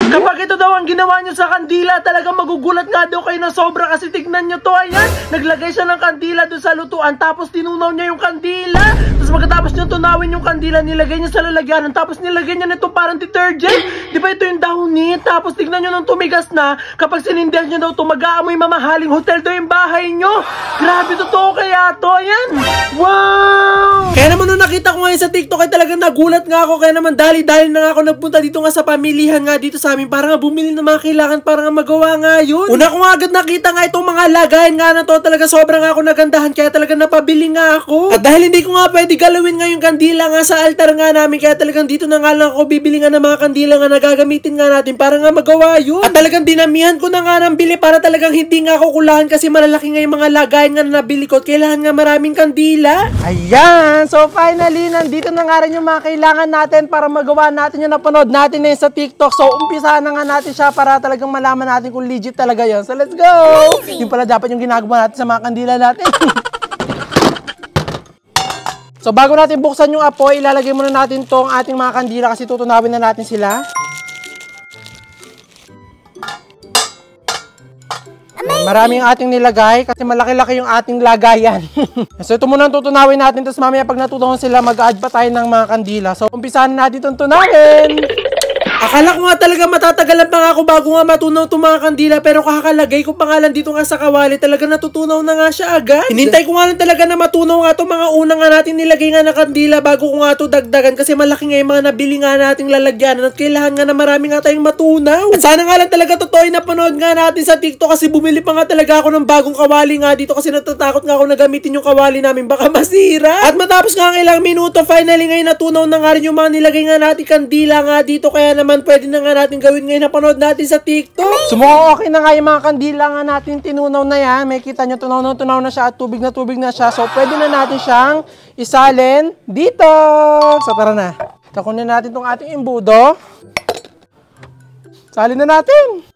Kapag ito daw ang ginawa nyo sa kandila, talagang magugulat nga daw kayo na sobra kasi tignan nyo to, ayan. Naglagay siya ng kandila doon sa lutuan, tapos tinunaw niya yung kandila. Tapos pagkatapos nyo tunawin yung kandila, nilagay niya sa lalagyanan, tapos nilagay niya nito parang detergent. Di ba ito yung dahonit? Tapos tignan nyo nung tumigas na, kapag sinindihan nyo daw ito, mag-aamoy mamahaling hotel daw yung bahay nyo. Grabe, totoo kaya to, ayan. Wow! Kaya naman nung nakita ko ngayon sa TikTok ay talagang nagulat nga ako. Kaya naman dali-dali na nga ako nagpunta dito nga sa pamilihan nga dito sa amin para nga bumili ng mga kailangan para nga magawa nga yun. Una ko nga agad nakita nga itong mga lagayan nga na to, talaga sobrang nga ako nagandahan kaya talaga napabili nga ako. At dahil hindi ko nga pwede galawin nga yung kandila nga sa altar nga namin, kaya talagang dito na nga lang ako bibili nga ng mga kandila nga na gagamitin nga natin para nga magawa yun. At talagang dinamihan ko na nga ng bili para talagang hindi nga ako kulahan kasi malalaki nga yung mga lagayan nga na nabili ko at kailangan nga maraming kandila. Ayan! So finally, nandito na nga rin yung mga kailangan natin para magawa natin yung napanood natin na sa TikTok. So umpisa na nga natin siya para talagang malaman natin kung legit talaga yun. So let's go! Yung pala dapat yung ginagawa natin sa mga kandila natin. So bago natin buksan yung apoy, ilalagay muna natin tong ating mga kandila kasi tutunawin na natin sila. Maraming ating nilagay kasi malaki-laki yung ating lagayan. So ito muna ang tutunawin natin, tapos mamaya pag natutunan sila, mag-add pa tayo ng mga kandila. So umpisahan natin itong tunawin. Akala ko nga talaga matatagalan pa nga ako bago nga matunaw itong mga kandila, pero kakalagay ko pangalan dito nga sa kawali, talaga natutunaw na nga siya agad. Hinintay ko nga lang talaga na matunaw nga itong mga unang nga natin nilagay nga na kandila bago ko nga ito dagdagan kasi malaki nga yung mga nabili nga nating lalagyanan at kailangan nga na marami nga tayong matunaw. At sana nga lang talaga totoo yung napanood nga natin sa TikTok kasi bumili pa nga talaga ako ng bagong kawali nga dito kasi natatakot nga ako na gamitin yung kawali namin, baka masira. At matapos nga ang ilang minuto, finally ngayon natunaw na nga rin yung mga nilagay nga natin kandila nga dito, kaya naman pwede na nga natin gawin ngayon na panood natin sa TikTok. So mukhang okay na nga yung mga kandila nga natin tinunaw na yan. May kita nyo, tunaw na siya at tubig na siya. So pwede na natin siyang isalin dito. So tara na. Takunin natin tong ating imbudo. Salin na natin.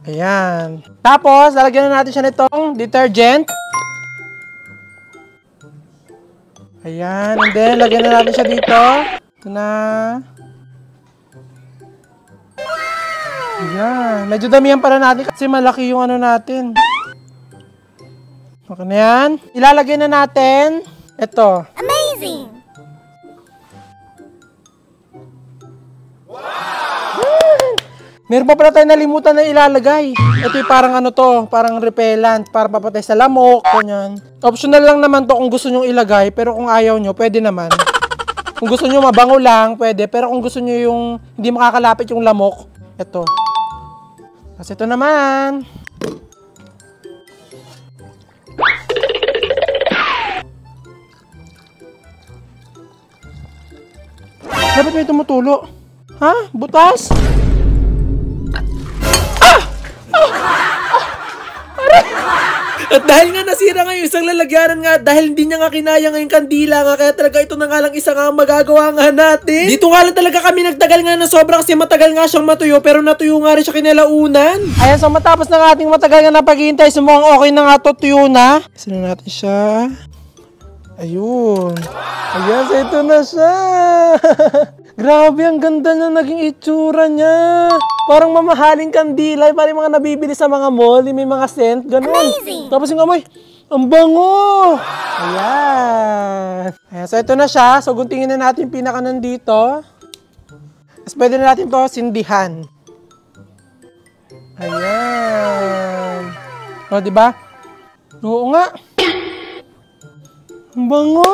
Ayan. Tapos, lalagyan na natin siya nitong detergent. Ayan. And then, lagyan na natin siya dito. Ito na. Ayan. Medyo damihan para natin kasi malaki yung ano natin. Okay na yan. Ilalagay na natin. Ito. Amazing! Meron pa pala tayo nalimutan na ilalagay. Ito yung parang ano to, parang repellent, para papatay sa lamok, ganyan. Optional lang naman to kung gusto nyo ilagay, pero kung ayaw nyo, pwede naman. Kung gusto nyo mabango lang, pwede. Pero kung gusto nyo yung hindi makakalapit yung lamok, ito. Kasi ito naman. Dapat may tumutulo. Ha? Butas? At dahil nga nasira nga yung isang lalagyanan nga, dahil hindi niya nga kinaya nga yung kandila nga, kaya talaga ito na nga lang isa nga magagawa nga natin. Dito nga lang talaga kami nagtagal nga na sobra kasi matagal nga siyang matuyo, pero natuyo nga rin siya kinalaunan. Ayan, so matapos na nga ating matagal nga na paghihintay, sumukhang okay na nga to, tuyo na. Isa na natin siya. Ayun. Ayan, so ito na siya. Grabe, ang ganda na naging itsura niya. Parang mamahaling kandila, parang mga nabibili sa mga mall, may mga scent, ganun. Amazing! Tapos yung amoy, ang bango! Ayan. Ayan. So ito na siya. So guntingin na natin yung pinaka nandito. Tapos pwede na natin to sindihan. Ayan. O, diba? Oo nga. Ang bango!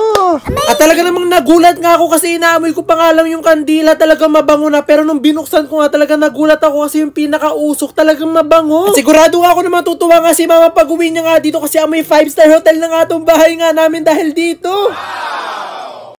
At talaga namang nagulat nga ako kasi inaamoy ko pa nga lang yung kandila, talagang mabango na. Pero nung binuksan ko nga talaga nagulat ako kasi yung pinakausok talagang mabango. At sigurado nga ako na matutuwa nga si mama pag uwi niya nga dito kasi amoy 5-star hotel na nga itong bahay nga namin dahil dito.